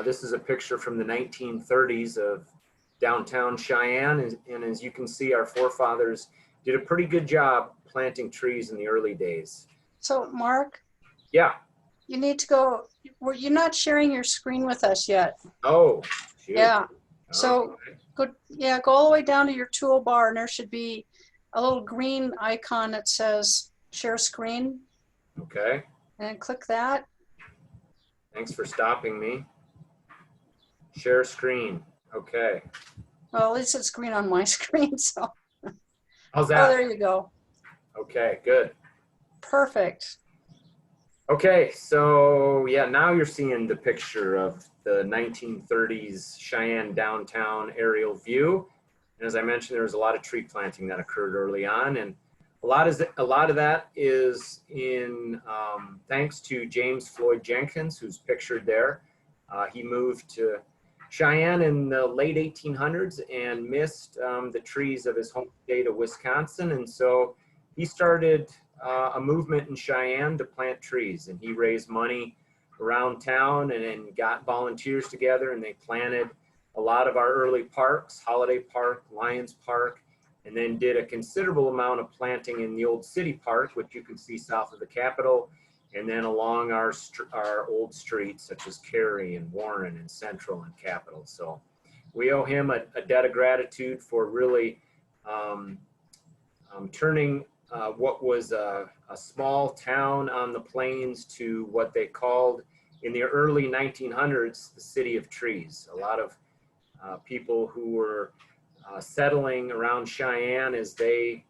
This is a picture from the 1930s of downtown Cheyenne. And as you can see, our forefathers did a pretty good job planting trees in the early days. So Mark? Yeah. You need to go, you're not sharing your screen with us yet. Oh, shoot. Yeah. So okay. go all the way down to your toolbar, and there should be a little green icon that says share screen. Okay. And click that. Thanks for stopping me. Share screen. Okay. Well, at least it's green on my screen, so. How's that? Oh, there you go. Okay, good. Perfect. Okay, so yeah, now you're seeing the picture of the 1930s Cheyenne downtown aerial view. And as I mentioned, there was a lot of tree planting that occurred early on, and a lot of that is in thanks to James Floyd Jenkins, who's pictured there. He moved to Cheyenne in the late 1800s and missed the trees of his home state of Wisconsin, and so he started a movement in Cheyenne to plant trees, and he raised money around town and got volunteers together, and they planted a lot of our early parks, Holiday Park, Lions Park, and then did a considerable amount of planting in the old city park, which you can see south of the Capitol, and then along our old streets such as Cary and Warren and Central and Capitol. So we owe him a debt of gratitude for really turning what was a small town on the plains to what they called in the early 1900s the city of trees. A lot of people who were settling around Cheyenne as they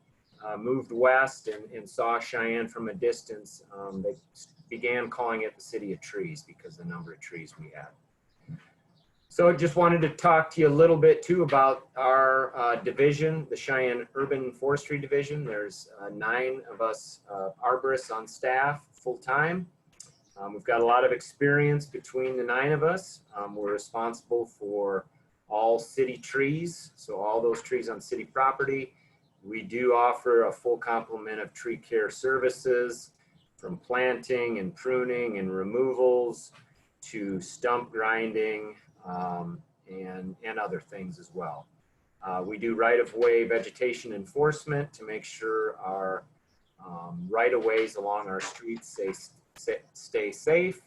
moved west and saw Cheyenne from a distance, they began calling it the city of trees because of the number of trees we had. So I just wanted to talk to you a little bit too about our division, the Cheyenne Urban Forestry Division. There's 9 of us arborists on staff full-time. We've got a lot of experience between the 9 of us. We're responsible for all city trees, so all those trees on city property. We do offer a full complement of tree care services, from planting and pruning and removals to stump grinding, and other things as well. We do right-of-way vegetation enforcement to make sure our right-of-ways along our streets stay safe.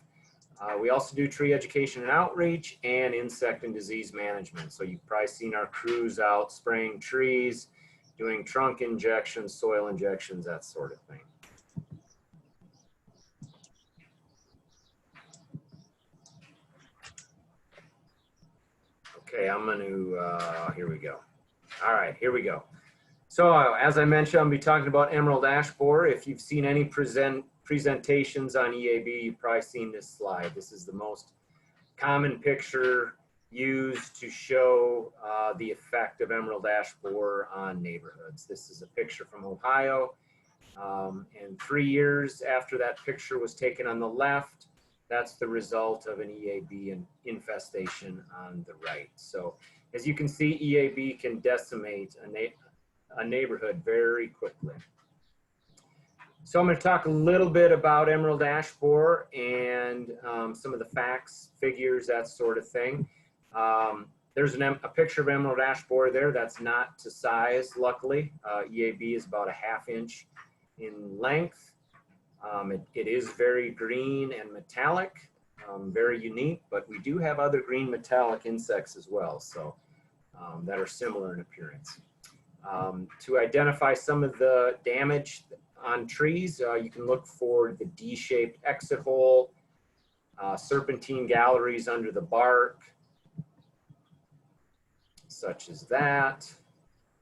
We also do tree education and outreach and insect and disease management. So you've probably seen our crews out spraying trees, doing trunk injections, soil injections, that sort of thing. Okay, I'm going to, here we go. All right, here we go. So as I mentioned, I'll be talking about emerald ash borer. If you've seen any presentations on EAB, you've probably seen this slide. This is the most common picture used to show the effect of emerald ash borer on neighborhoods. This is a picture from Ohio. And 3 years after that picture was taken on the left, that's the result of an EAB infestation on the right. So as you can see, EAB can decimate a neighborhood very quickly. So I'm going to talk a little bit about emerald ash borer and some of the facts, figures, that sort of thing. There's a picture of emerald ash borer there. That's not to size, luckily. EAB is about a ½ inch in length. It is very green and metallic, very unique, but we do have other green metallic insects as well, so that are similar in appearance. To identify some of the damage on trees, you can look for the D-shaped exit hole, serpentine galleries under the bark, such as that.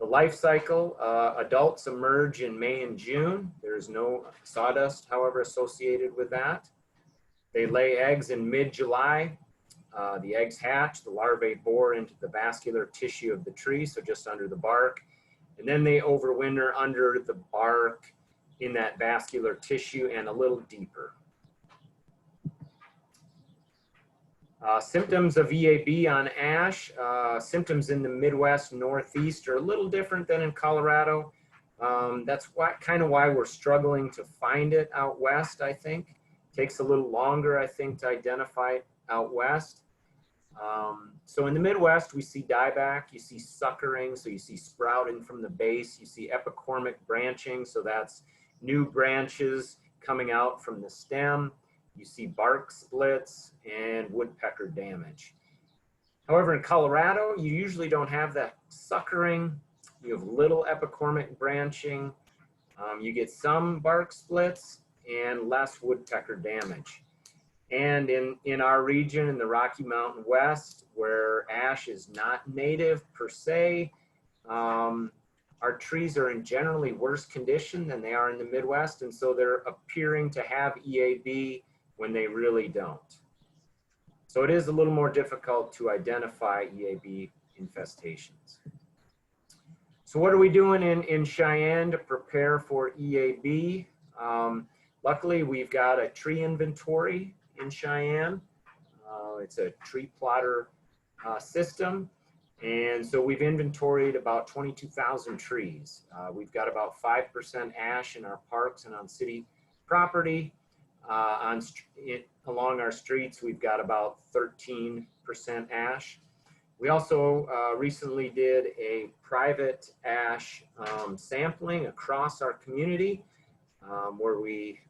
The life cycle, adults emerge in May and June. There's no sawdust, however, associated with that. They lay eggs in mid-July. The eggs hatch, the larvae bore into the vascular tissue of the tree, so just under the bark. And then they overwinter under the bark in that vascular tissue and a little deeper. Symptoms of EAB on ash. Symptoms in the Midwest, Northeast are a little different than in Colorado. That's kind of why we're struggling to find it out west, I think. Takes a little longer, I think, to identify it out west. So in the Midwest, we see dieback, you see suckering, so you see sprouting from the base, you see epicormic branching, so that's new branches coming out from the stem, you see bark splits and woodpecker damage. However, in Colorado, you usually don't have that suckering, you have little epicormic branching, you get some bark splits and less woodpecker damage. And in our region, in the Rocky Mountain West, where ash is not native per se, our trees are in generally worse condition than they are in the Midwest, and so they're appearing to have EAB when they really don't. So it is a little more difficult to identify EAB infestations. So what are we doing in Cheyenne to prepare for EAB? Luckily, we've got a tree inventory in Cheyenne. It's a tree plotter system. And so we've inventoried about 22,000 trees. We've got about 5% ash in our parks and on city property. Along our streets, we've got about 13% ash. We also recently did a private ash sampling across our community where we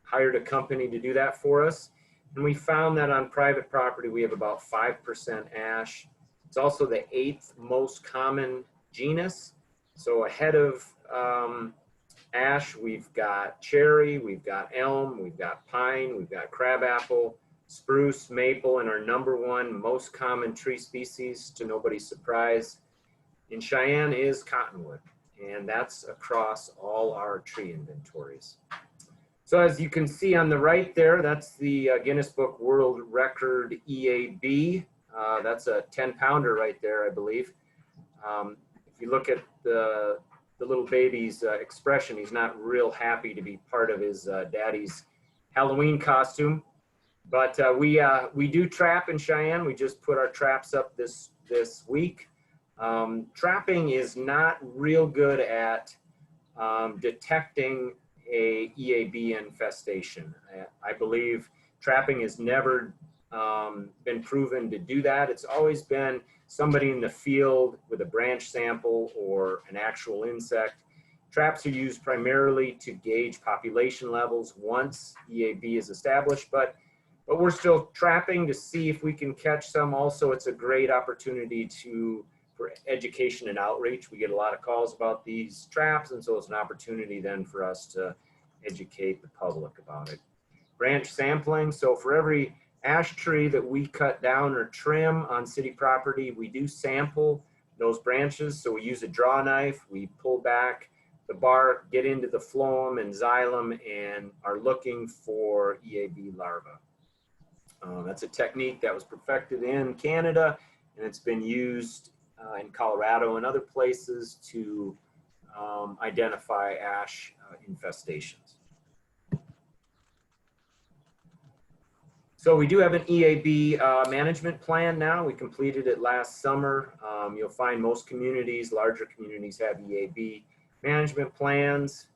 hired a company to do that for us. And we found that on private property, we have about 5% ash. It's also the 8th most common genus. So ahead of ash, we've got cherry, we've got elm, we've got pine, we've got crabapple, spruce, maple, and our #1 most common tree species, to nobody's surprise, in Cheyenne is cottonwood. And that's across all our tree inventories. So as you can see on the right there, that's the Guinness Book World Record EAB. That's a 10-pounder right there, I believe. If you look at the little baby's expression, he's not real happy to be part of his daddy's Halloween costume. But we do trap in Cheyenne. We just put our traps up this week. Trapping is not real good at detecting a EAB infestation. I believe trapping has never been proven to do that. It's always been somebody in the field with a branch sample or an actual insect. Traps are used primarily to gauge population levels once EAB is established, but we're still trapping to see if we can catch some. Also, it's a great opportunity for education and outreach. We get a lot of calls about these traps, and so it's an opportunity then for us to educate the public about it. Branch sampling, so for every ash tree that we cut down or trim on city property, we do sample those branches. So we use a draw knife, we pull back the bark, get into the phloem and xylem, and are looking for EAB larvae. That's a technique that was perfected in Canada, and it's been used in Colorado and other places to identify ash infestations. So we do have an EAB management plan now. We completed it last summer. You'll find most communities, larger communities, have EAB management plans.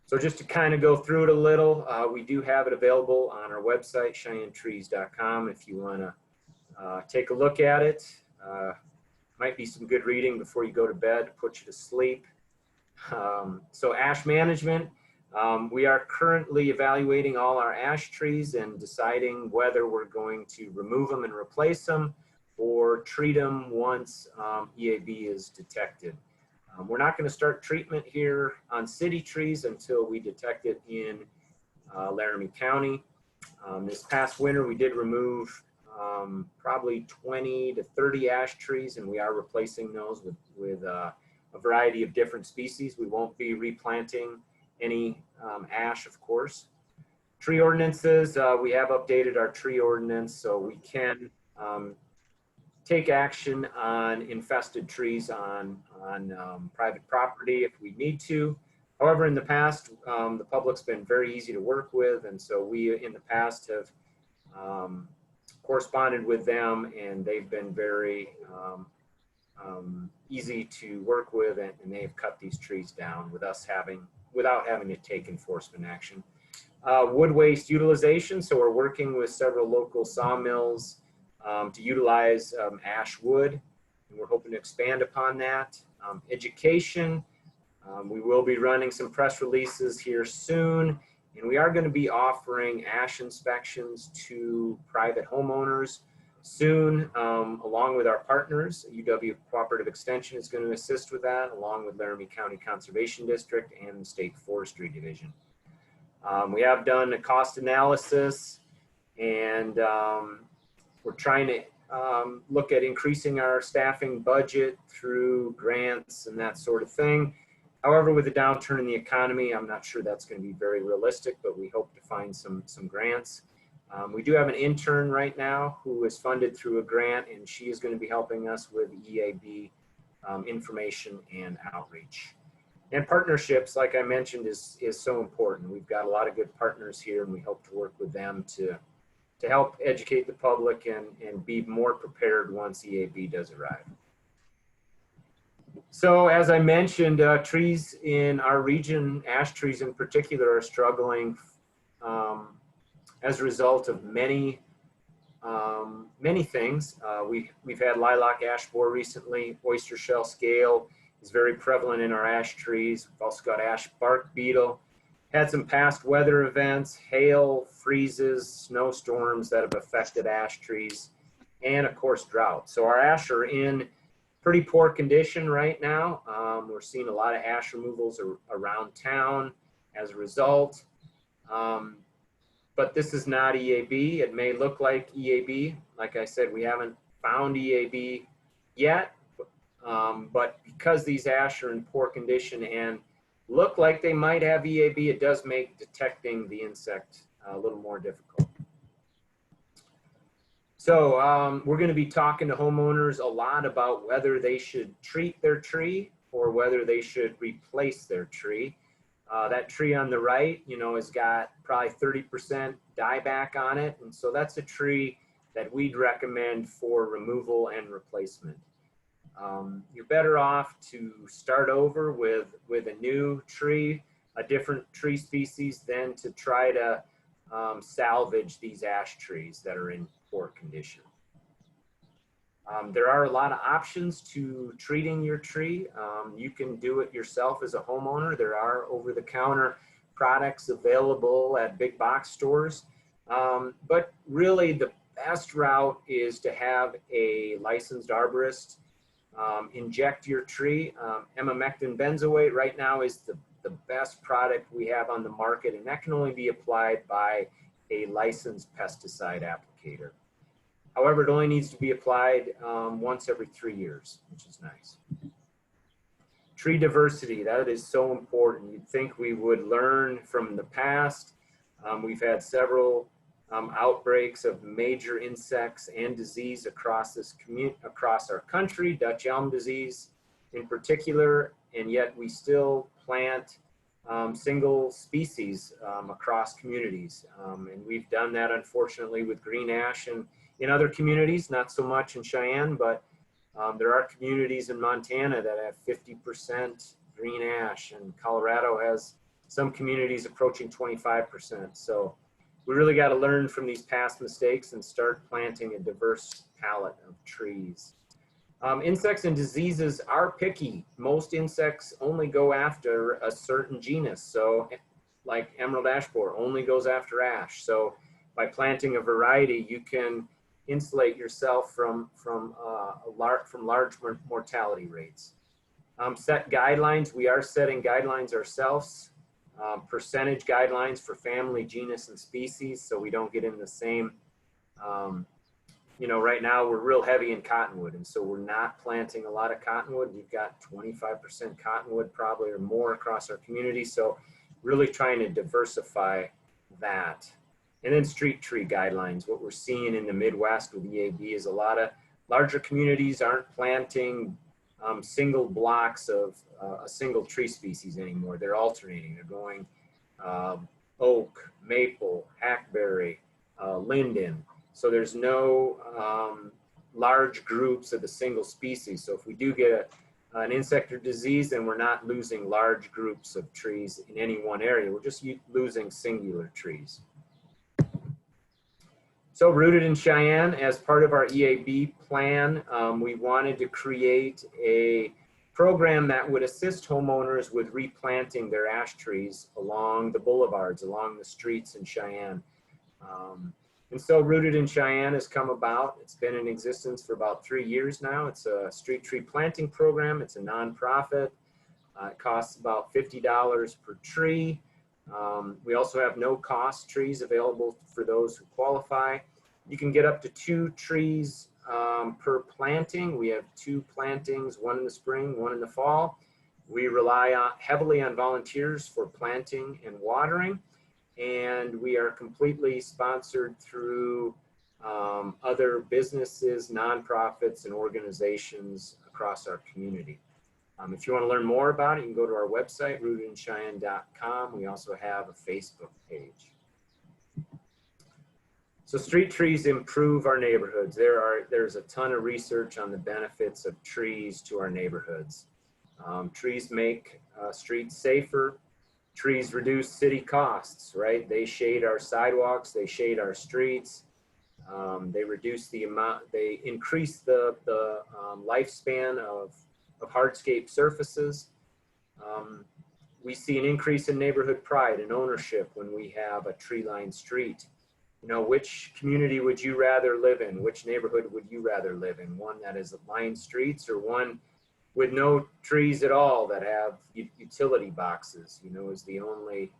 So just to kind of go through it a little, we do have it available on our website, CheyenneTrees.com, if you want to take a look at it. Might be some good reading before you go to bed to put you to sleep. So ash management, we are currently evaluating all our ash trees and deciding whether we're going to remove them and replace them or treat them once EAB is detected. We're not going to start treatment here on city trees until we detect it in Laramie County. This past winter, we did remove probably 20 to 30 ash trees, and we are replacing those with a variety of different species. We won't be replanting any ash, of course. Tree ordinances, we have updated our tree ordinance so we can take action on infested trees on private property if we need to. However, in the past, the public's been very easy to work with, and so we in the past have corresponded with them, and they've been very easy to work with, and they've cut these trees down without having to take enforcement action. Wood waste utilization, so we're working with several local sawmills to utilize ash wood, and we're hoping to expand upon that. Education, we will be running some press releases here soon, and we are going to be offering ash inspections to private homeowners soon, along with our partners. UW Cooperative Extension is going to assist with that, along with Laramie County Conservation District and the State Forestry Division. We have done a cost analysis, and we're trying to look at increasing our staffing budget through grants and that sort of thing. However, with the downturn in the economy, I'm not sure that's going to be very realistic, but we hope to find some grants. We do have an intern right now who is funded through a grant, and she is going to be helping us with EAB information and outreach. And partnerships, like I mentioned, is so important. We've got a lot of good partners here, and we hope to work with them to help educate the public and be more prepared once EAB does arrive. So as I mentioned, trees in our region, ash trees in particular, are struggling as a result of many things. We've had lilac ash borer recently. Oyster shell scale is very prevalent in our ash trees. We've also got ash bark beetle. Had some past weather events, hail, freezes, snowstorms that have affected ash trees, and of course drought. So our ash are in pretty poor condition right now. We're seeing a lot of ash removals around town as a result. But this is not EAB. It may look like EAB. Like I said, we haven't found EAB yet, but because these ash are in poor condition and look like they might have EAB, it does make detecting the insect a little more difficult. So we're going to be talking to homeowners a lot about whether they should treat their tree or whether they should replace their tree. That tree on the right, has got probably 30% dieback on it. And so that's a tree that we'd recommend for removal and replacement. You're better off to start over with a new tree, a different tree species, than to try to salvage these ash trees that are in poor condition. There are a lot of options to treating your tree. You can do it yourself as a homeowner. There are over-the-counter products available at big box stores. But really the best route is to have a licensed arborist inject your tree. Emamectin benzoate right now is the best product we have on the market, and that can only be applied by a licensed pesticide applicator. However, it only needs to be applied once every 3 years, which is nice. Tree diversity, that is so important. You'd think we would learn from the past. We've had several outbreaks of major insects and disease across our country, Dutch elm disease in particular, and yet we still plant single species across communities. And we've done that, unfortunately, with green ash and in other communities, not so much in Cheyenne, but there are communities in Montana that have 50% green ash, and Colorado has some communities approaching 25%. So we really got to learn from these past mistakes and start planting a diverse palette of trees. Insects and diseases are picky. Most insects only go after a certain genus. So like emerald ash borer only goes after ash. So by planting a variety, you can insulate yourself from large mortality rates. Set guidelines. We are setting guidelines ourselves. Percentage guidelines for family, genus, and species, so we don't get in the same, right now we're real heavy in cottonwood, and so we're not planting a lot of cottonwood. We've got 25% cottonwood probably or more across our community, so really trying to diversify that. And then street tree guidelines. What we're seeing in the Midwest with EAB is a lot of larger communities aren't planting single blocks of a single tree species anymore. They're alternating. They're going oak, maple, hackberry, linden. So there's no large groups of the single species. So if we do get an insect or disease, then we're not losing large groups of trees in any one area. We're just losing singular trees. So Rooted in Cheyenne, as part of our EAB plan, we wanted to create a program that would assist homeowners with replanting their ash trees along the boulevards, along the streets in Cheyenne. And so Rooted in Cheyenne has come about. It's been in existence for about 3 years now. It's a street tree planting program. It's a nonprofit. It costs about $50 per tree. We also have no-cost trees available for those who qualify. You can get up to 2 trees per planting. We have 2 plantings, one in the spring, one in the fall. We rely heavily on volunteers for planting and watering, and we are completely sponsored through other businesses, nonprofits, and organizations across our community. If you want to learn more about it, you can go to our website, rootedincheyenne.com. We also have a Facebook page. So street trees improve our neighborhoods. There's a ton of research on the benefits of trees to our neighborhoods. Trees make streets safer. Trees reduce city costs, right? They shade our sidewalks, they shade our streets. They reduce the amount, they increase the lifespan of hardscape surfaces. We see an increase in neighborhood pride and ownership when we have a tree-lined street. You know, which community would you rather live in? Which neighborhood would you rather live in? One that is lined streets, or one with no trees at all that have utility boxes, you know, is the only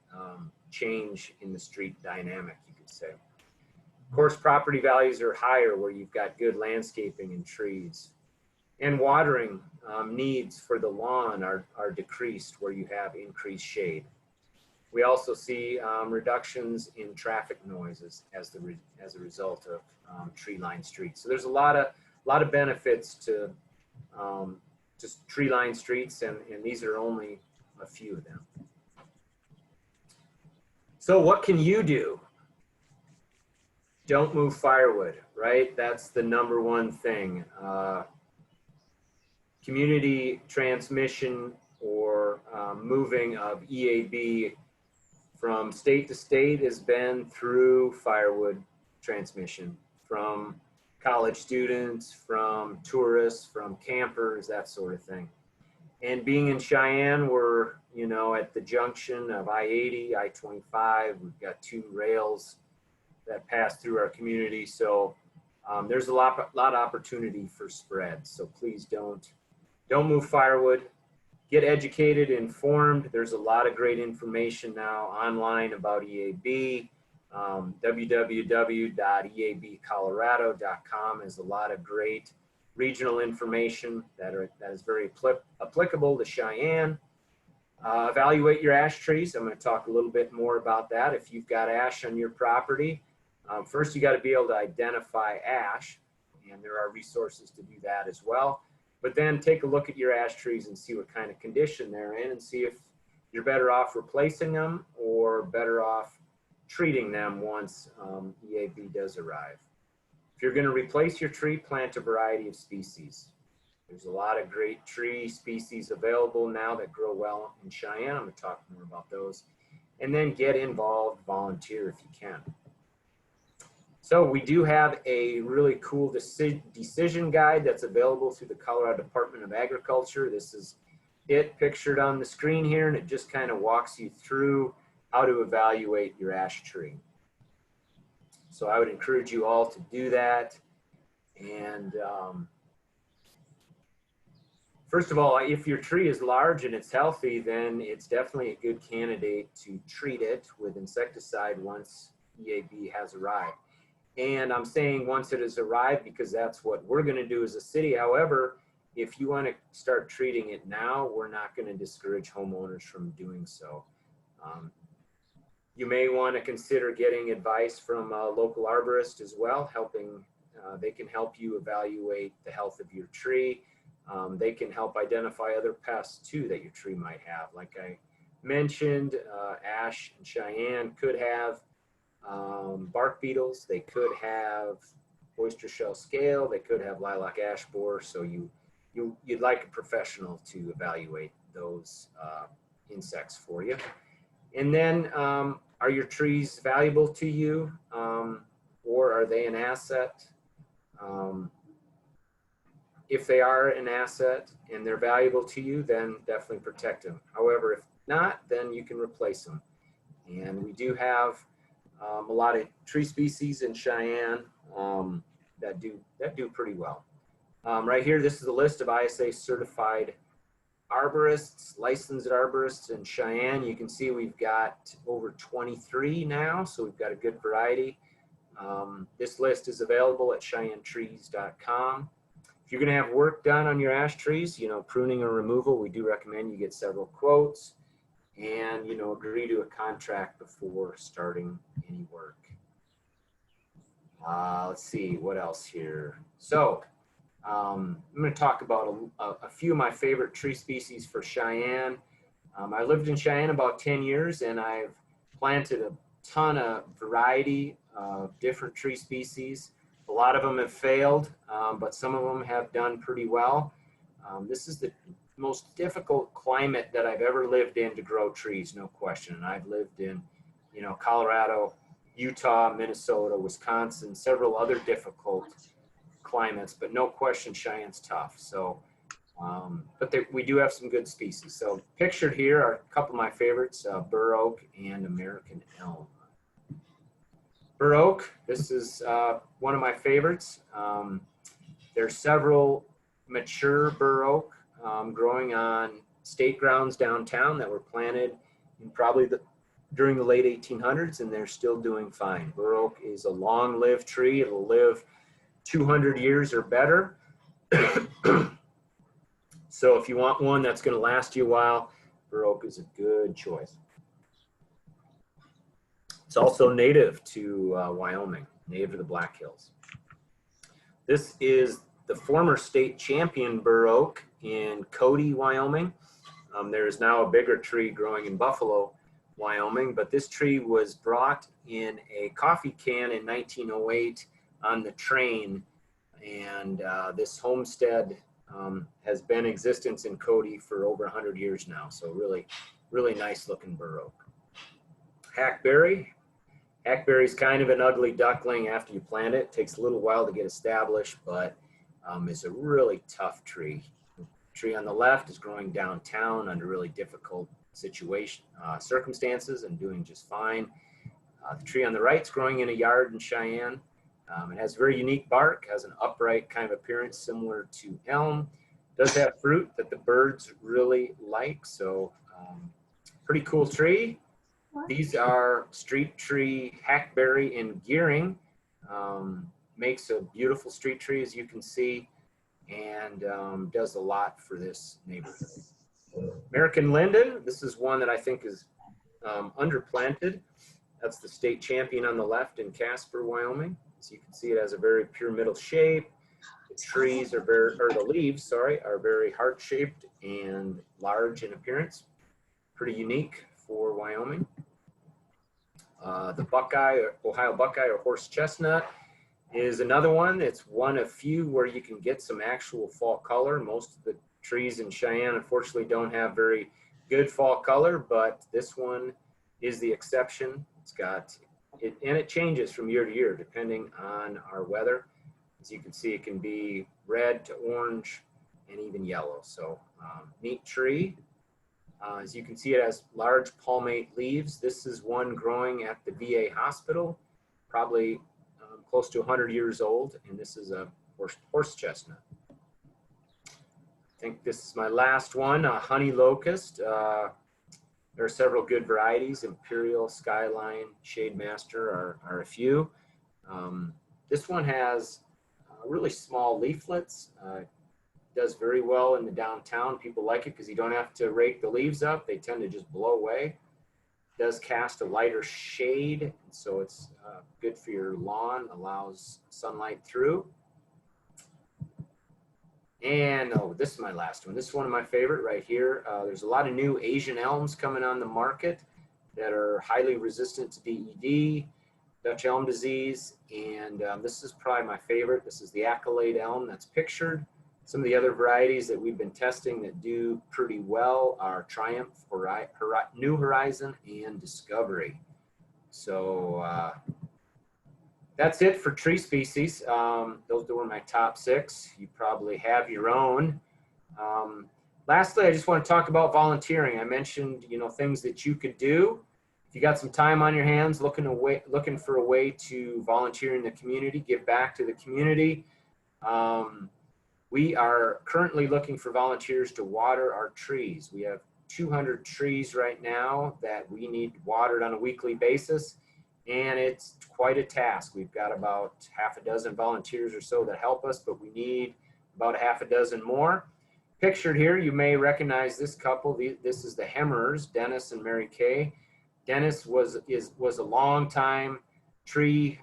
change in the street dynamic, you could say. Of course, property values are higher where you've got good landscaping and trees. And watering needs for the lawn are decreased where you have increased shade. We also see reductions in traffic noises as a result of tree-lined streets. So there's a lot of benefits to just tree-lined streets, and these are only a few of them. So what can you do? Don't move firewood, right? That's the #1 thing. Community transmission or moving of EAB from state to state has been through firewood transmission, from college students, from tourists, from campers, that sort of thing. And being in Cheyenne, we're, you know, at the junction of I-80, I-25. We've got 2 rails that pass through our community. So there's a lot of opportunity for spread. So please don't move firewood. Get educated, informed. There's a lot of great information now online about EAB. www.eabcolorado.com is a lot of great regional information that is very applicable to Cheyenne. Evaluate your ash trees. I'm going to talk a little bit more about that. If you've got ash on your property, first you got to be able to identify ash, and there are resources to do that as well. But then take a look at your ash trees and see what kind of condition they're in, and see if you're better off replacing them or better off treating them once EAB does arrive. If you're going to replace your tree, plant a variety of species. There's a lot of great tree species available now that grow well in Cheyenne. I'm going to talk more about those. And then get involved, volunteer if you can. So we do have a really cool decision guide that's available through the Colorado Department of Agriculture. This is it pictured on the screen here, and it just kind of walks you through how to evaluate your ash tree. So I would encourage you all to do that. And first of all, if your tree is large and it's healthy, then it's definitely a good candidate to treat it with insecticide once EAB has arrived. And I'm saying once it has arrived because that's what we're going to do as a city. However, if you want to start treating it now, we're not going to discourage homeowners from doing so. You may want to consider getting advice from a local arborist as well, they can help you evaluate the health of your tree. They can help identify other pests too that your tree might have. Like I mentioned, ash and Cheyenne could have bark beetles, they could have oyster shell scale, they could have lilac ash borer. So you'd like a professional to evaluate those insects for you. And then are your trees valuable to you? or are they an asset? If they are an asset and they're valuable to you, then definitely protect them. However, if not, then you can replace them. And we do have a lot of tree species in Cheyenne that do pretty well. Right here, this is a list of ISA certified arborists, licensed arborists in Cheyenne. You can see we've got over 23 now, so we've got a good variety. This list is available at CheyenneTrees.com. If you're going to have work done on your ash trees, you know, pruning or removal, we do recommend you get several quotes and, you know, agree to a contract before starting any work. Let's see what else here. So I'm going to talk about a few of my favorite tree species for Cheyenne. I lived in Cheyenne about 10 years and I've planted a ton of variety of different tree species. A lot of them have failed, but some of them have done pretty well. This is the most difficult climate that I've ever lived in to grow trees, no question. And I've lived in, you know, Colorado, Utah, Minnesota, Wisconsin, several other difficult climates, but no question Cheyenne's tough. So, but we do have some good species. So pictured here are a couple of my favorites, bur oak and American elm. Bur oak, this is one of my favorites. There's several mature bur oak growing on state grounds downtown that were planted in probably during the late 1800s, and they're still doing fine. Bur oak is a long-lived tree. It'll live 200 years or better. So if you want one that's going to last you a while, bur oak is a good choice. It's also native to Wyoming, native to the Black Hills. This is the former state champion bur oak in Cody, Wyoming. There is now a bigger tree growing in Buffalo, Wyoming, but this tree was brought in a coffee can in 1908 on the train, and this homestead has been in existence in Cody for over 100 years now. So really, really nice looking bur oak. Hackberry. Hackberry is kind of an ugly duckling after you plant it. It takes a little while to get established, but it's a really tough tree. The tree on the left is growing downtown under really difficult circumstances and doing just fine. The tree on the right is growing in a yard in Cheyenne. It has very unique bark, has an upright kind of appearance similar to elm. It does have fruit that the birds really like, so pretty cool tree. These are street tree hackberry in gearing. Makes a beautiful street tree, as you can see, and does a lot for this neighborhood. American linden, this is one that I think is underplanted. That's the state champion on the left in Casper, Wyoming. As you can see, it has a very pyramidal shape. The trees are the leaves, sorry, are very heart-shaped and large in appearance. Pretty unique for Wyoming. The buckeye, or Ohio buckeye or horse chestnut, is another one. It's one of few where you can get some actual fall color. Most of the trees in Cheyenne, unfortunately, don't have very good fall color, but this one is the exception. It's got it, and it changes from year to year depending on our weather. As you can see, it can be red to orange and even yellow. So neat tree. As you can see, it has large palmate leaves. This is one growing at the VA hospital, probably close to 100 years old, and this is a horse chestnut. I think this is my last one, honey locust. There are several good varieties. Imperial, Skyline, Shade Master are a few. This one has really small leaflets. Does very well in the downtown. People like it because you don't have to rake the leaves up. They tend to just blow away. It does cast a lighter shade, so it's good for your lawn, allows sunlight through. And oh, this is my last one. This is one of my favorite right here. There's a lot of new Asian elms coming on the market that are highly resistant to DED, Dutch elm disease, and this is probably my favorite. This is the Accolade elm that's pictured. Some of the other varieties that we've been testing that do pretty well are Triumph, New Horizon, and Discovery. So that's it for tree species. Those were my top 6. You probably have your own. Lastly, I just want to talk about volunteering. I mentioned, things that you could do. If you got some time on your hands, looking for a way to volunteer in the community, give back to the community. We are currently looking for volunteers to water our trees. We have 200 trees right now that we need watered on a weekly basis, and it's quite a task. We've got about half a dozen volunteers or so that help us, but we need about half a dozen more. Pictured here, you may recognize this couple. This is the Hemmers, Dennis and Mary Kay. Dennis was a long-time tree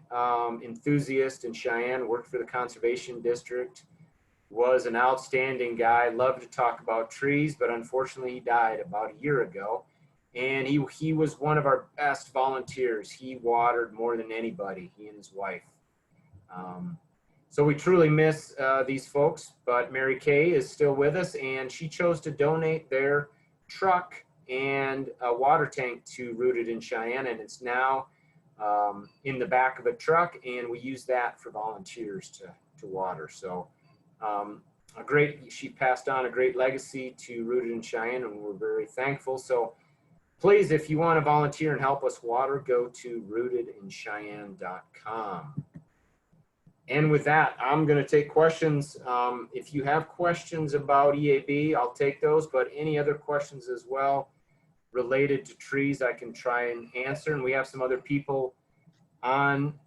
enthusiast in Cheyenne, worked for the Conservation District, was an outstanding guy, loved to talk about trees, but unfortunately he died about a year ago. And he was one of our best volunteers. He watered more than anybody, he and his wife. So we truly miss these folks, but Mary Kay is still with us, and she chose to donate their truck and a water tank to Rooted in Cheyenne, and it's now in the back of a truck, and we use that for volunteers to water. So she passed on a great legacy to Rooted in Cheyenne, and we're very thankful. So please, if you want to volunteer and help us water, go to rootedincheyenne.com. And with that, I'm going to take questions. If you have questions about EAB, I'll take those, but any other questions as well related to trees, I can try and answer. And we have some other people on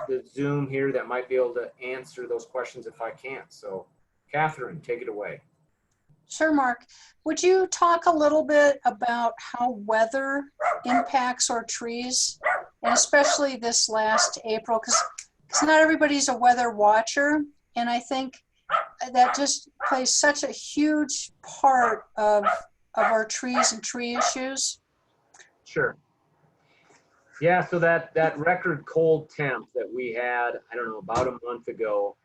the Zoom here that might be able to answer those questions if I can't. So Catherine, take it away. Sure, Mark. Would you talk a little bit about how weather impacts our trees, and especially this last April, because not everybody's a weather watcher, and I think that just plays such a huge part of our trees and tree issues. Sure. Yeah, so that record cold temp that we had, I don't know, about a month ago,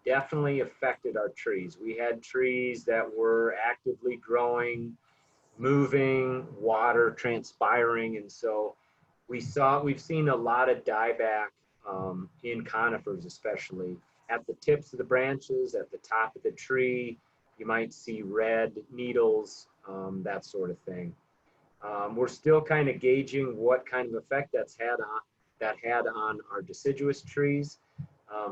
definitely affected our trees. We had trees that were actively growing, moving, water transpiring, and so we've seen a lot of dieback in conifers, especially at the tips of the branches, at the top of the tree. You might see red needles, that sort of thing. We're still kind of gauging what kind of effect that had on our deciduous trees.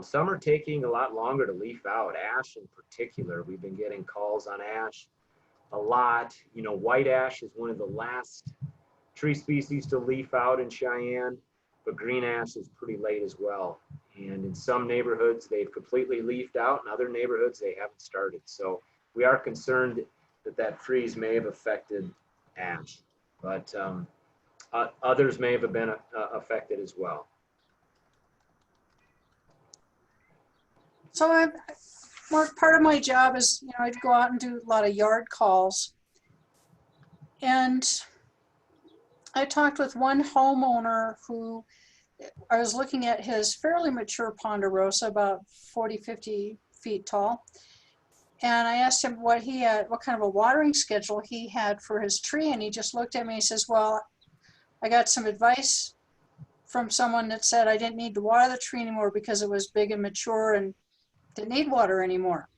Some are taking a lot longer to leaf out. Ash in particular, we've been getting calls on ash a lot. White ash is one of the last tree species to leaf out in Cheyenne, but green ash is pretty late as well. And in some neighborhoods, they've completely leafed out. In other neighborhoods, they haven't started. So we are concerned that freeze may have affected ash, but others may have been affected as well. So Mark, part of my job is, I'd go out and do a lot of yard calls. And I talked with one homeowner who, I was looking at his fairly mature ponderosa, about 40, 50 feet tall. And I asked him what kind of a watering schedule he had for his tree. And he just looked at me and he says, well, I got some advice from someone that said I didn't need to water the tree anymore because it was big and mature and didn't need water anymore.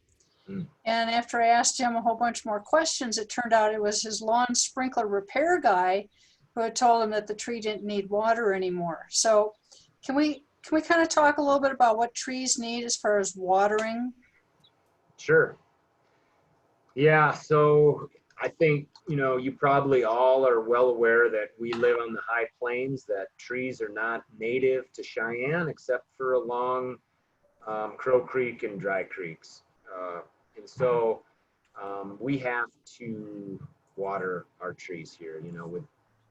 And after I asked him a whole bunch more questions, it turned out it was his lawn sprinkler repair guy who had told him that the tree didn't need water anymore. So can we kind of talk a little bit about what trees need as far as watering? Sure. Yeah, so I think, you probably all are well aware that we live on the high plains, that trees are not native to Cheyenne except for along Crow Creek and dry creeks. And so we have to water our trees here,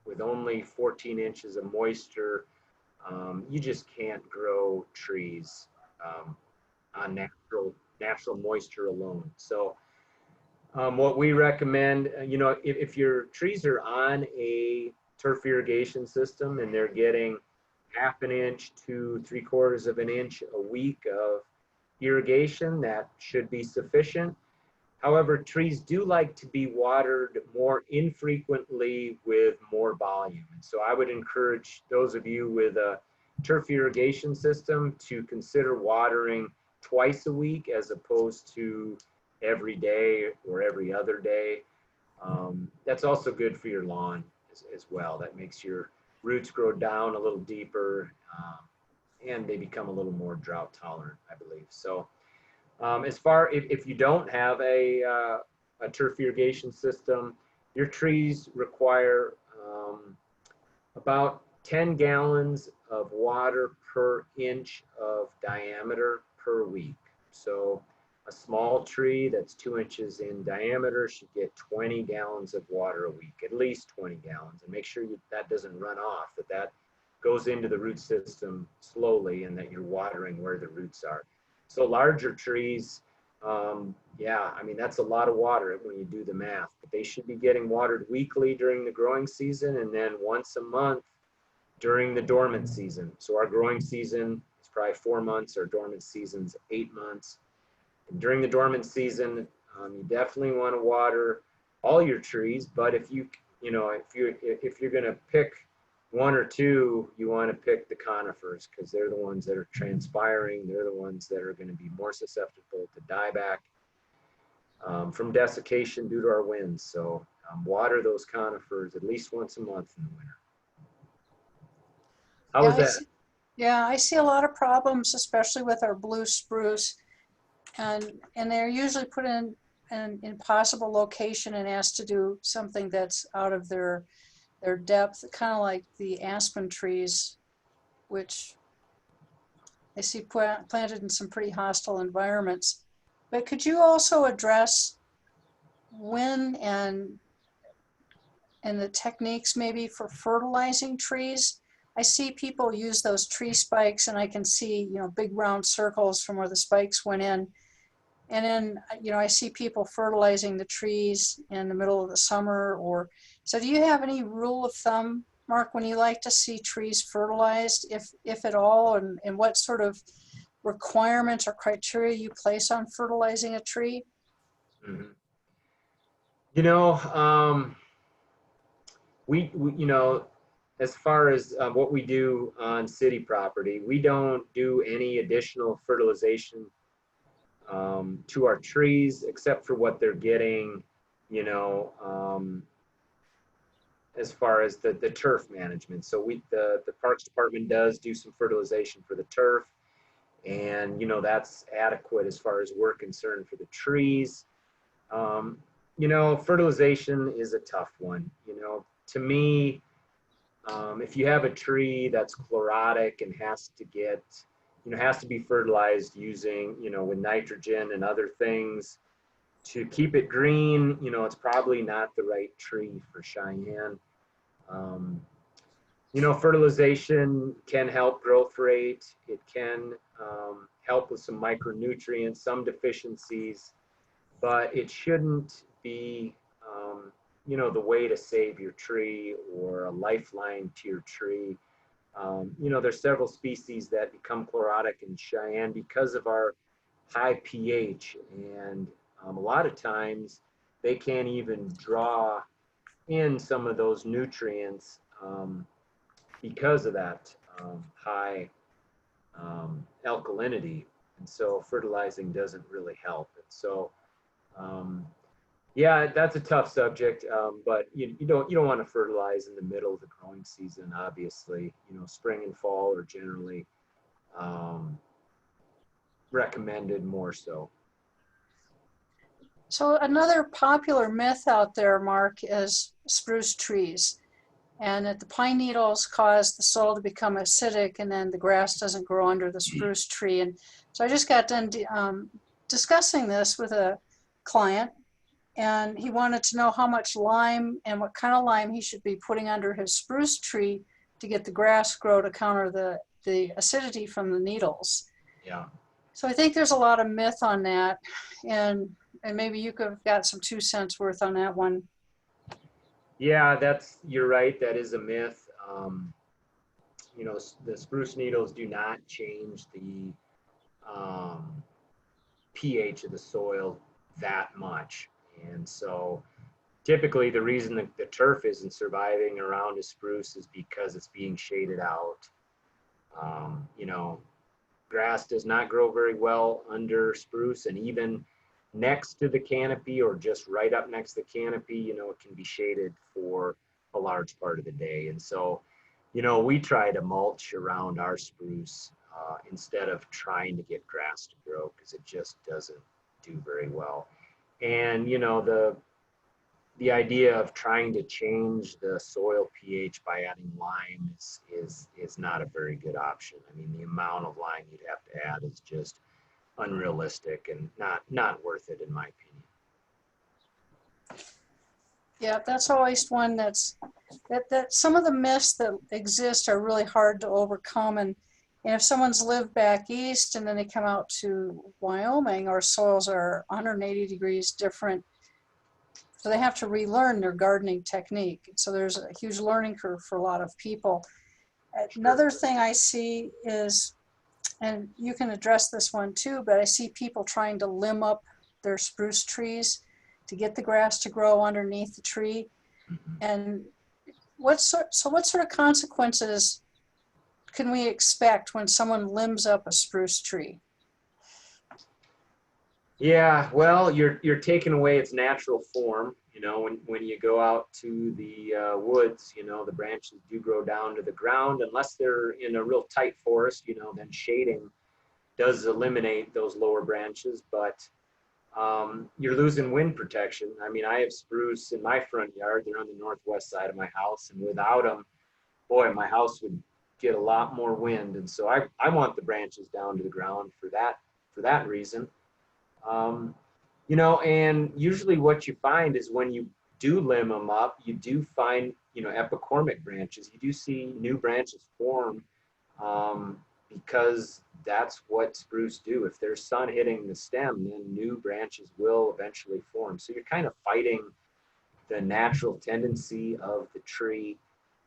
with only 14 inches of moisture. You just can't grow trees on natural moisture alone. So what we recommend, if your trees are on a turf irrigation system and they're getting half an inch to 3/4 of an inch a week of irrigation, that should be sufficient. However, trees do like to be watered more infrequently with more volume. And so I would encourage those of you with a turf irrigation system, to consider watering twice a week as opposed to every day or every other day. That's also good for your lawn as well. That makes your roots grow down a little deeper, and they become a little more drought tolerant, I believe. So as far, if you don't have a turf irrigation system, your trees require about 10 gallons of water per inch of diameter per week. So a small tree that's 2 inches in diameter should get 20 gallons of water a week, at least 20 gallons. And make sure that doesn't run off, that goes into the root system slowly, and that you're watering where the roots are. So larger trees, yeah, I mean, that's a lot of water when you do the math, but they should be getting watered weekly during the growing season, and then once a month during the dormant season. So our growing season is probably 4 months, our dormant season's 8 months. And during the dormant season, you definitely want to water all your trees, but if you're going to pick one or two, you want to pick the conifers, because they're the ones that are transpiring. They're the ones that are going to be more susceptible to dieback from desiccation due to our winds. So water those conifers at least once a month in the winter. How Yeah, was that? yeah, I see a lot of problems, especially with our blue spruce, and they're usually put in an impossible location and asked to do something that's out of their depth, kind of like the aspen trees, which I see planted in some pretty hostile environments. But could you also address when and the techniques maybe for fertilizing trees? I see people use those tree spikes, and I can see, big round circles from where the spikes went in. And then, I see people fertilizing the trees in the middle of the summer. So do you have any rule of thumb, Mark, when you like to see trees fertilized, if at all, and what sort of requirements or criteria you place on fertilizing a tree? Mm-hmm. We as far as what we do on city property, we don't do any additional fertilization to our trees, except for what they're getting, as far as the turf management. So the Parks Department does do some fertilization for the turf, and that's adequate as far as we're concerned for the trees. Fertilization is a tough one. To me, if you have a tree that's chlorotic and has to be fertilized using, with nitrogen and other things to keep it green, it's probably not the right tree for Cheyenne. Fertilization can help growth rate. It can help with some micronutrients, some deficiencies, but it shouldn't be, the way to save your tree or a lifeline to your tree. There's several species that become chlorotic in Cheyenne because of our high pH, and a lot of times they can't even draw in some of those nutrients because of that high alkalinity, and so fertilizing doesn't really help. And so yeah, that's a tough subject, but you don't want to fertilize in the middle of the growing season. Obviously, spring and fall are generally recommended more so. So another popular myth out there, Mark, is spruce trees, and that the pine needles cause the soil to become acidic, and then the grass doesn't grow under the spruce tree. And so I just got done discussing this with a client, and he wanted to know how much lime and what kind of lime he should be putting under his spruce tree to get the grass grow to counter the acidity from the needles. Yeah. So I think there's a lot of myth on that, and maybe you could have got some 2 cents worth on that one. Yeah, you're right. That is a myth. The spruce needles do not change the pH of the soil that much. And so typically the reason that the turf isn't surviving around a spruce is because it's being shaded out. You know, grass does not grow very well under spruce, and even next to the canopy or just right up next to the canopy, you know, it can be shaded for a large part of the day. And so, you know, we try to mulch around our spruce instead of trying to get grass to grow, because it just doesn't do very well. And, you know, the idea of trying to change the soil pH by adding lime is not a very good option. I mean, the amount of lime you'd have to add is just unrealistic and not worth it, in my opinion. Yeah, that's always one that some of the myths that exist are really hard to overcome. And if someone's lived back east and then they come out to Wyoming, our soils are 180 degrees different. So they have to relearn their gardening technique. So there's a huge learning curve for a lot of people. Another thing I see is, and you can address this one too, but I see people trying to limb up their spruce trees to get the grass to grow underneath the tree. And what sort of consequences can we expect when someone limbs up a spruce tree? Yeah, well, you're taking away its natural form. You know, when you go out to the woods, you know, the branches do grow down to the ground, unless they're in a real tight forest, you know, then shading does eliminate those lower branches, but you're losing wind protection. I mean, I have spruce in my front yard. They're on the northwest side of my house, and without them, boy, my house would get a lot more wind. And so I want the branches down to the ground for that reason. You know, and usually what you find is when you do limb them up, you do find, you know, epicormic branches. You do see new branches form because that's what spruce do. If there's sun hitting the stem, then new branches will eventually form. So you're kind of fighting the natural tendency of the tree.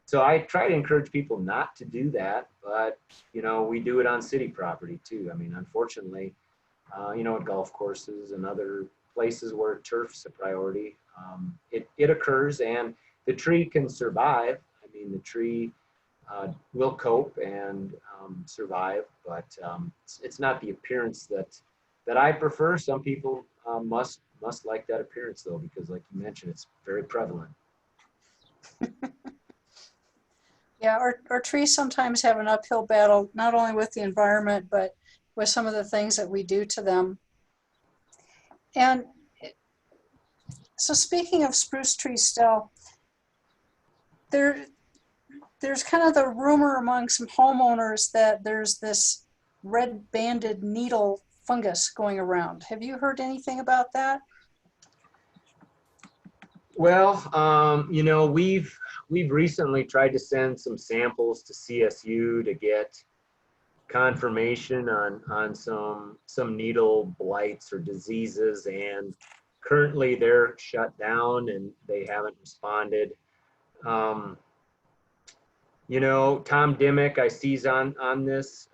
So I try to encourage people not to do that, but, you know, we do it on city property too. I mean, unfortunately, you know, at golf courses and other places where turf's a priority, it occurs, and the tree can survive. I mean, the tree will cope and survive, but it's not the appearance that I prefer. Some people must like that appearance though, because like you mentioned, it's very prevalent. Yeah, our trees sometimes have an uphill battle, not only with the environment, but with some of the things that we do to them. And so speaking of spruce trees still, there's kind of the rumor among some homeowners that there's this red-banded needle fungus going around. Have you heard anything about that? Well, you know, we've recently tried to send some samples to CSU to get confirmation on some needle blights or diseases, and currently they're shut down and they haven't responded. You know, Tom Dimmick, I see's on this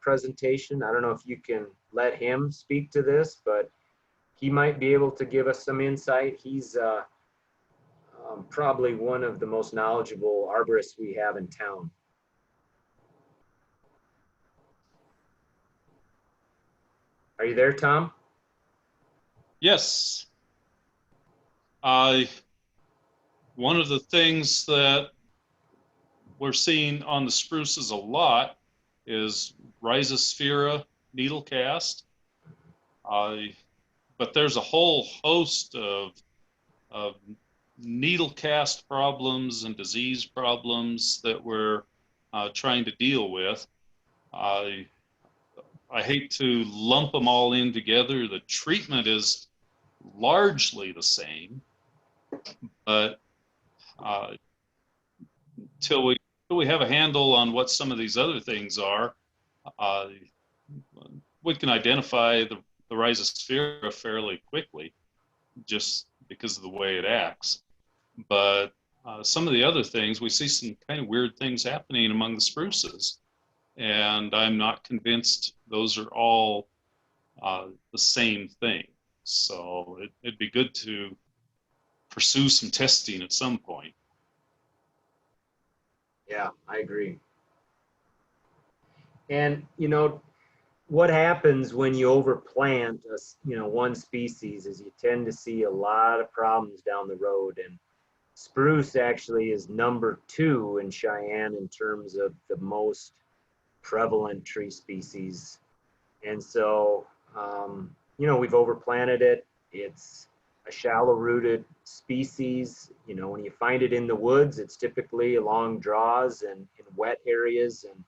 presentation. I don't know if you can let him speak to this, but he might be able to give us some insight. He's probably one of the most knowledgeable arborists we have in town. Are you there, Tom? Yes. One of the things that we're seeing on the spruces a lot is Rhizosphaera needle cast. But there's a whole host of needle cast problems and disease problems that we're trying to deal with. I hate to lump them all in together. The treatment is largely the same, but till we have a handle on what some of these other things are, we can identify the Rhizosphaera fairly quickly, just because of the way it acts. But some of the other things, we see some kind of weird things happening among the spruces, and I'm not convinced those are all the same thing. So it'd be good to pursue some testing at some point. Yeah, I agree. And, what happens when you overplant, one species is you tend to see a lot of problems down the road. And spruce actually is number 2 in Cheyenne in terms of the most prevalent tree species. And so, we've overplanted it. It's a shallow rooted species. When you find it in the woods, it's typically along draws and in wet areas. And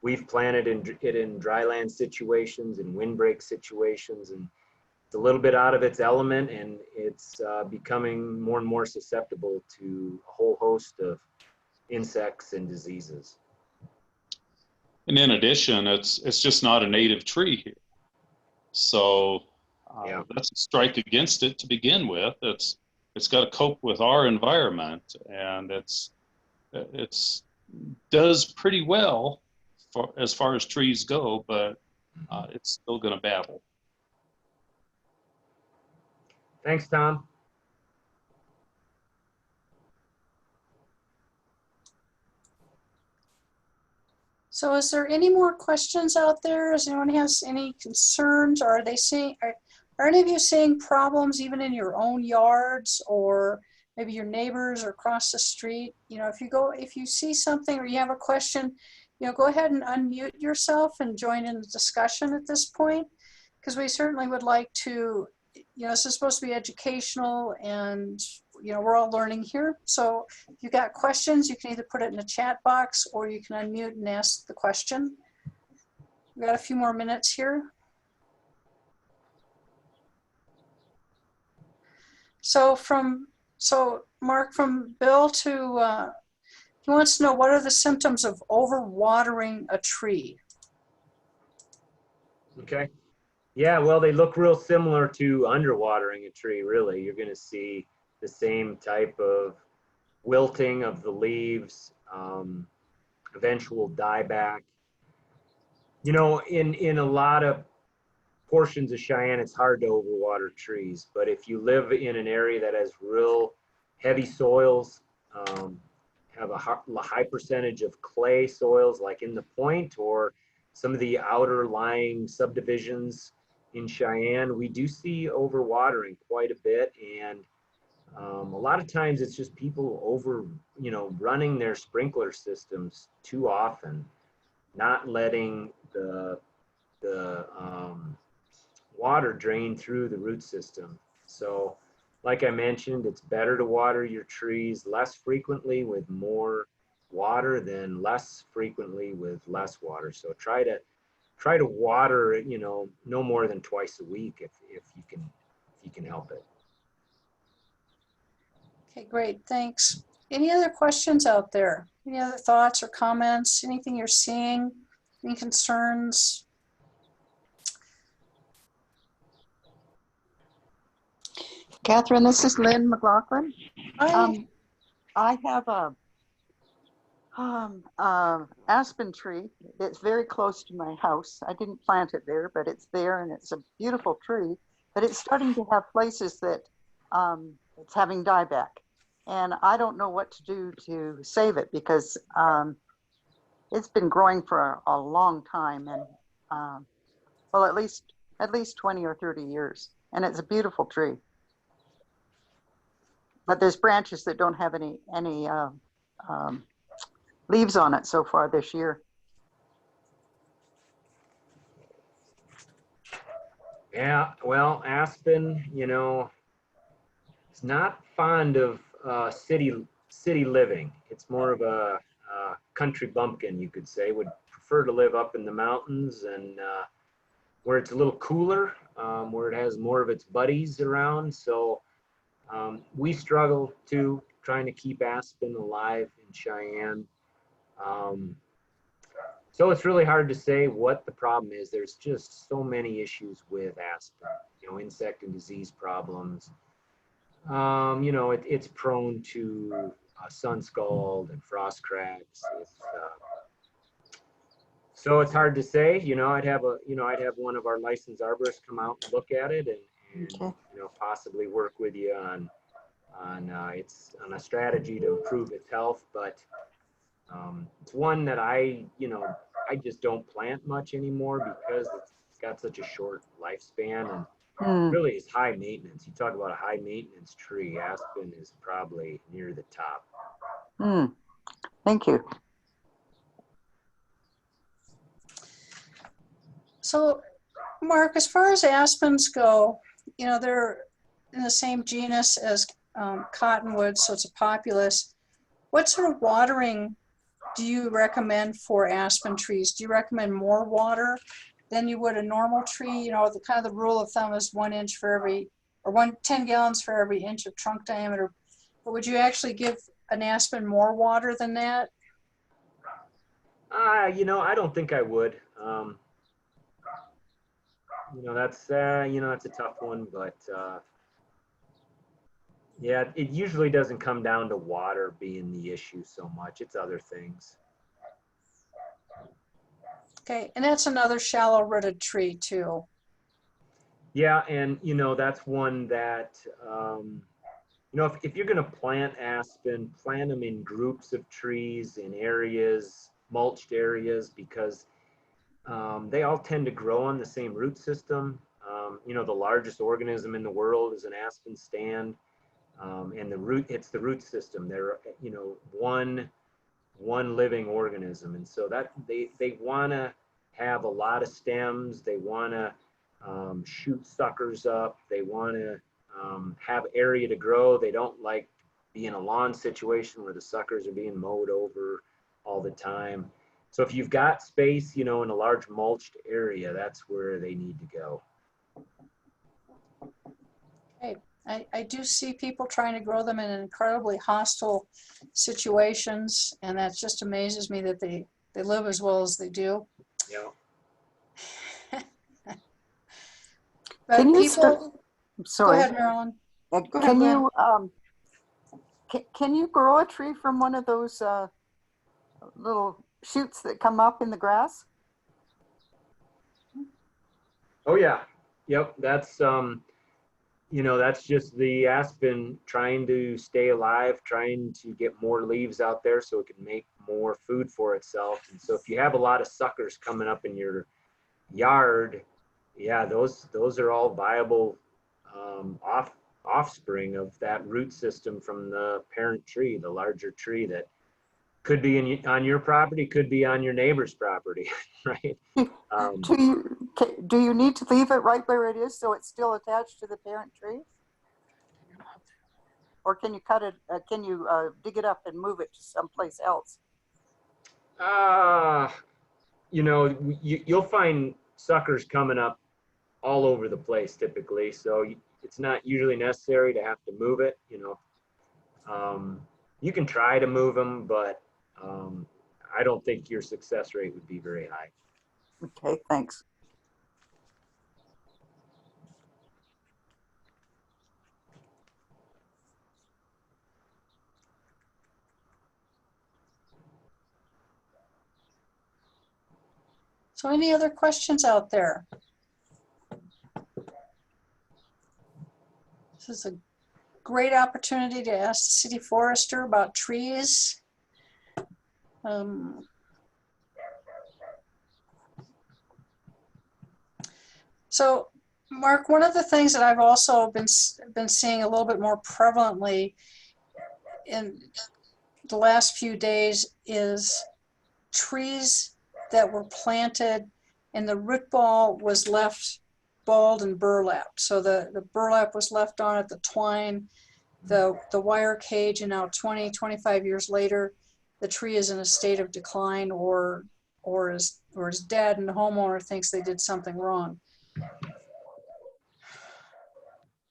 we've planted it in dryland situations and windbreak situations. And it's a little bit out of its element, and it's becoming more and more susceptible to a whole host of insects and diseases. And in addition, it's just not a native tree here. So Yeah. that's a strike against it to begin with. It's got to cope with our environment, and it's does pretty well as far as trees go, but it's still going to battle. Thanks, Tom. So is there any more questions out there? Does anyone has any concerns? Or are any of you seeing problems even in your own yards, or maybe your neighbors or across the street? If you see something or you have a question, go ahead and unmute yourself and join in the discussion at this point, because we certainly would like to, this is supposed to be educational, and we're all learning here. So if you've got questions, you can either put it in the chat box or you can unmute and ask the question. We've got a few more minutes here. So Mark, from Bill to, he wants to know, what are the symptoms of overwatering a tree? Okay. Yeah, well, they look real similar to underwatering a tree, really. You're going to see the same type of wilting of the leaves, eventual dieback. In a lot of portions of Cheyenne, it's hard to overwater trees, but if you live in an area that has real heavy soils, have a high percentage of clay soils like in the Point or some of the outer lying subdivisions in Cheyenne, we do see overwatering quite a bit. And a lot of times it's just people running their sprinkler systems too often, not letting the water drain through the root system. So like I mentioned, it's better to water your trees less frequently with more water than less frequently with less water. So try to water, no more than twice a week if you can help it. Okay, great, thanks. Any other questions out there? Any other thoughts or comments? Anything you're seeing? Any concerns? Catherine, this is Lynn McLaughlin. Hi. I have a aspen tree that's very close to my house. I didn't plant it there, but it's there, and it's a beautiful tree. But it's starting to have places that it's having dieback, and I don't know what to do to save it, because it's been growing for a long time, and well, at least 20 or 30 years, and it's a beautiful tree. But there's branches that don't have any leaves on it so far this year. Yeah, well, aspen, it's not fond of city living. It's more of a country bumpkin, you could say. Would prefer to live up in the mountains and where it's a little cooler, where it has more of its buddies around. So we struggle too, trying to keep aspen alive in Cheyenne. So it's really hard to say what the problem is. There's just so many issues with aspen, insect and disease problems. It's prone to sun scald and frost cracks. So it's hard to say. I'd have one of our licensed arborists come out and look at it and Okay. possibly work with you on a strategy to improve its health. But It's one that I just don't plant much anymore because it's got such a short lifespan and Mm, really is high maintenance. You talk about a high maintenance tree, aspen is probably near the top. mm. Thank you. So, Mark, as far as aspens go, they're in the same genus as cottonwood, so it's a populus. What sort of watering do you recommend for aspen trees? Do you recommend more water than you would a normal tree? The kind of the rule of thumb is 1 inch for every, or 10 gallons for every inch of trunk diameter. But would you actually give an aspen more water than that? I don't think I would. That's a tough one, but yeah, it usually doesn't come down to water being the issue so much. It's other things. Okay, and that's another shallow rooted tree too. Yeah, and that's one that if you're going to plant aspen, plant them in groups of trees in areas, mulched areas, because they all tend to grow on the same root system. The largest organism in the world is an aspen stand, and it's the root system. They're one living organism, and so that they want to have a lot of stems. They want to shoot suckers up. They want to have area to grow. They don't like be in a lawn situation where the suckers are being mowed over all the time. So if you've got space, in a large mulched area, that's where they need to go. Okay. I do see people trying to grow them in incredibly hostile situations, and that just amazes me that they live as well as they do. Yeah. But Can you people, go sorry. ahead, Marilyn. Go ahead, Can Glenn. you can you grow a tree from one of those little shoots that come up in the grass? Oh yeah. Yep. That's that's just the aspen trying to stay alive, trying to get more leaves out there so it can make more food for itself. And so if you have a lot of suckers coming up in your yard, yeah, those are all viable offspring of that root system from the parent tree, the larger tree that could be on your property, could be on your neighbor's property, right? Do you need to leave it right where it is so it's still attached to the parent tree? Or can you cut it, can you dig it up and move it to someplace else? You'll find suckers coming up all over the place typically. So it's not usually necessary to have to move it. You can try to move them, but I don't think your success rate would be very high. Okay, thanks. So any other questions out there? This is a great opportunity to ask the city forester about trees. So, Mark, one of the things that I've also been seeing a little bit more prevalently in the last few days is trees that were planted and the root ball was left balled and burlapped. So the burlap was left on it, the twine, the wire cage, and now 20, 25 years later, the tree is in a state of decline or is dead, and the homeowner thinks they did something wrong.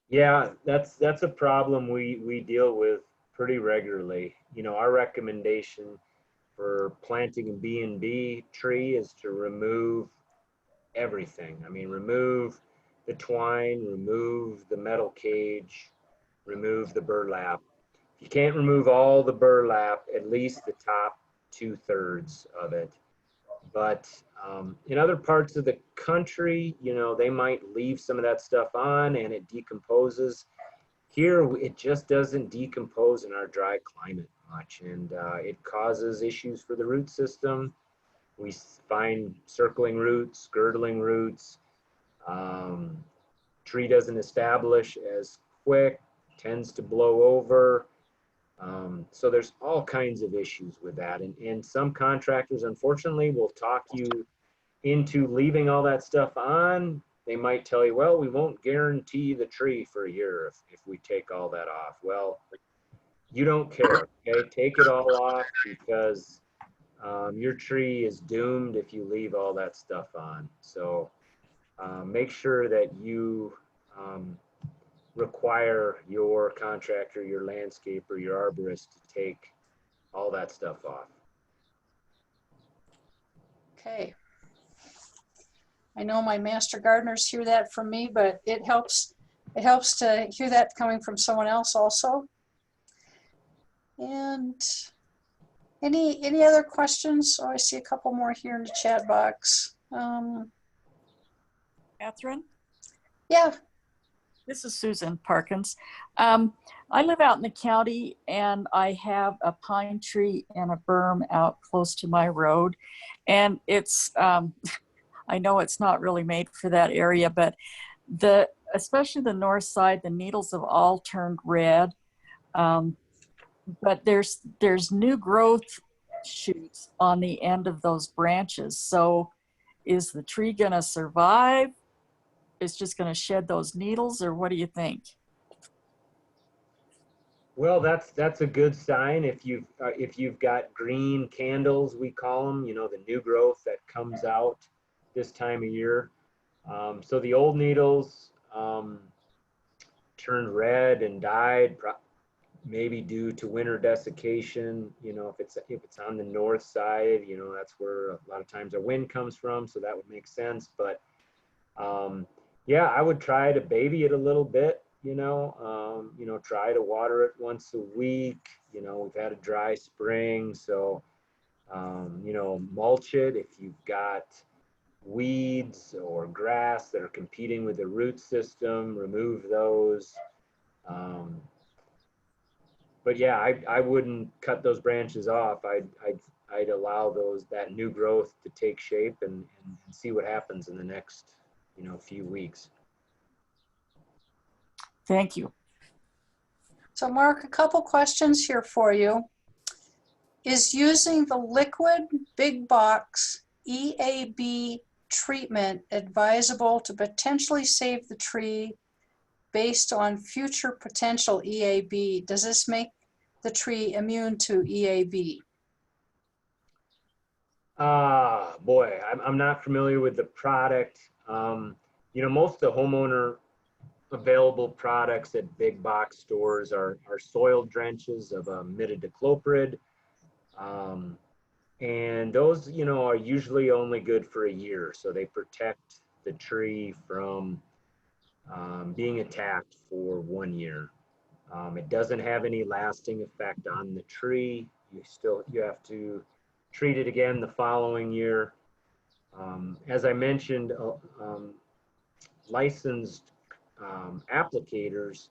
Yeah, that's a problem we deal with pretty regularly. Our recommendation for planting a B&B tree is to remove everything. I mean, remove the twine, remove the metal cage, remove the burlap. If you can't remove all the burlap, at least the top 2/3 of it. But in other parts of the country, they might leave some of that stuff on and it decomposes. Here, it just doesn't decompose in our dry climate much, and it causes issues for the root system. We find circling roots, girdling roots. Tree doesn't establish as quick, tends to blow over. So there's all kinds of issues with that. And some contractors, unfortunately, will talk you into leaving all that stuff on. They might tell you, well, we won't guarantee the tree for a year if we take all that off. Well, you don't care, okay? Take it all off, because your tree is doomed if you leave all that stuff on. So make sure that you require your contractor, your landscaper, your arborist to take all that stuff off. Okay. I know my master gardeners hear that from me, but it helps to hear that coming from someone else also. And any other questions? Oh, I see a couple more here in the chat box. Catherine, Yeah. this is Susan Parkins. I live out in the county and I have a pine tree and a berm out close to my road. And it's, I know it's not really made for that area, but especially the north side, the needles have all turned red. But there's new growth shoots on the end of those branches. So is the tree gonna survive? It's just gonna shed those needles, or what do you think? Well, that's a good sign. If you've got green candles, we call them, you know, the new growth that comes out this time of year. So the old needles turned red and died, maybe due to winter desiccation. You know, if it's on the north side, you know, that's where a lot of times our wind comes from, so that would make sense. But yeah, I would try to baby it a little bit. You know, try to water it once a week. You know, we've had a dry spring, so you know, mulch it if you've got weeds or grass that are competing with the root system, remove those. But yeah, I wouldn't cut those branches off. I'd allow that new growth to take shape and see what happens in the next, you know, few weeks. Thank you. So Mark, a couple questions here for you. Is using the liquid big box EAB treatment advisable to potentially save the tree based on future potential EAB? Does this make the tree immune to EAB? Boy, I'm not familiar with the product. You know, most of the homeowner available products at big box stores are soil drenches of imidacloprid. And those, you know, are usually only good for a year. So they protect the tree from being attacked for 1 year. It doesn't have any lasting effect on the tree. You have to treat it again the following year. As I mentioned, licensed applicators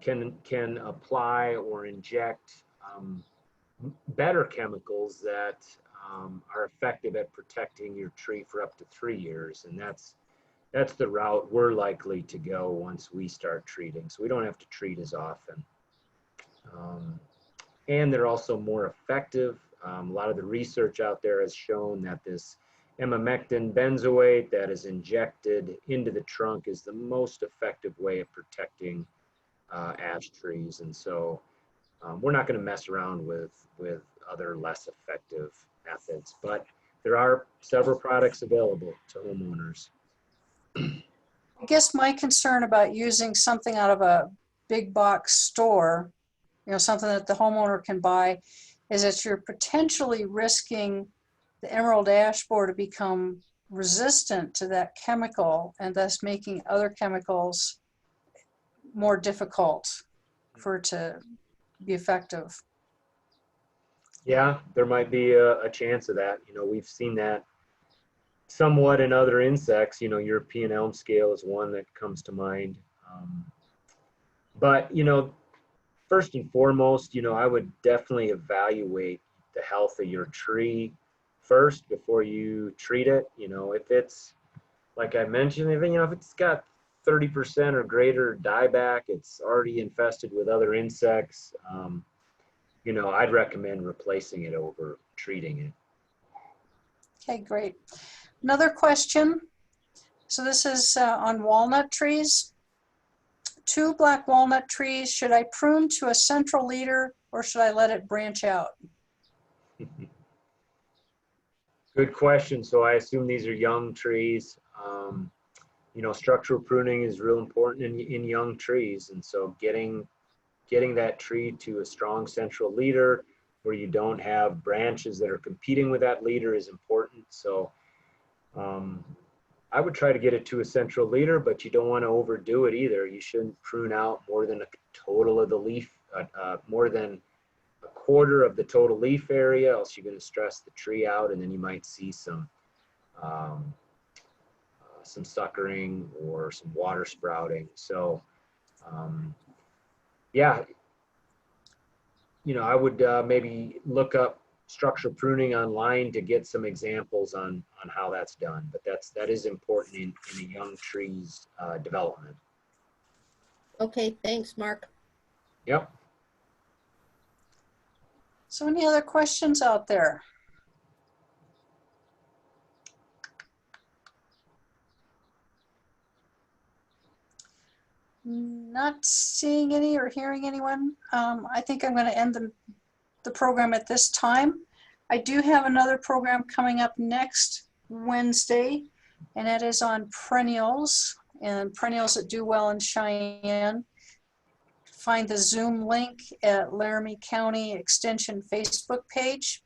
can apply or inject better chemicals that are effective at protecting your tree for up to 3 years, and that's the route we're likely to go once we start treating. So we don't have to treat as often, and they're also more effective. A lot of the research out there has shown that this emamectin benzoate that is injected into the trunk is the most effective way of protecting ash trees. And so we're not going to mess around with other less effective methods, but there are several products available to homeowners. I guess my concern about using something out of a big box store, you know, something that the homeowner can buy, is that you're potentially risking the emerald ash borer to become resistant to that chemical and thus making other chemicals more difficult for it to be effective. Yeah, there might be a chance of that. You know, we've seen that somewhat in other insects. You know, European elm scale is one that comes to mind. But, you know, first and foremost, I would definitely evaluate the health of your tree first before you treat it. If it's, like I mentioned, if it's got 30% or greater dieback, it's already infested with other insects, I'd recommend replacing it over treating it. Okay, great. Another question. So this is on walnut trees. 2 black walnut trees, should I prune to a central leader or should I let it branch out? Good question. So I assume these are young trees. Structural pruning is real important in young trees. And so getting that tree to a strong central leader where you don't have branches that are competing with that leader is important. So I would try to get it to a central leader, but you don't want to overdo it either. You shouldn't prune out more than a total of the leaf, more than a quarter of the total leaf area, else you're going to stress the tree out, and then you might see some suckering or some water sprouting. So yeah, I would maybe look up structural pruning online to get some examples on how that's done. But that is important in a young tree's development. Okay, thanks, Mark. Yep. So any other questions out there? Not seeing any or hearing anyone. I think I'm going to end the program at this time. I do have another program coming up next Wednesday, and that is on perennials and perennials that do well in Cheyenne. Find the Zoom link at Laramie County Extension Facebook page.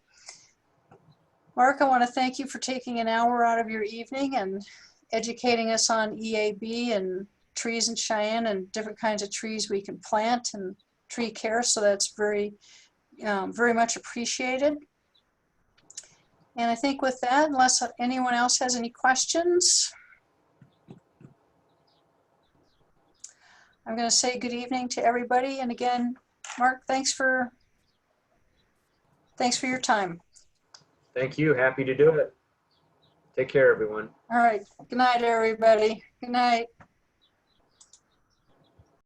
Mark, I want to thank you for taking an hour out of your evening and educating us on EAB and trees in Cheyenne and different kinds of trees we can plant and tree care. So that's very much appreciated. And I think with that, unless anyone else has any questions, I'm going to say good evening to everybody. And again, Mark, thanks for your time. Thank you. Happy to do it. Take care, everyone. All right. Good night, everybody. Good night.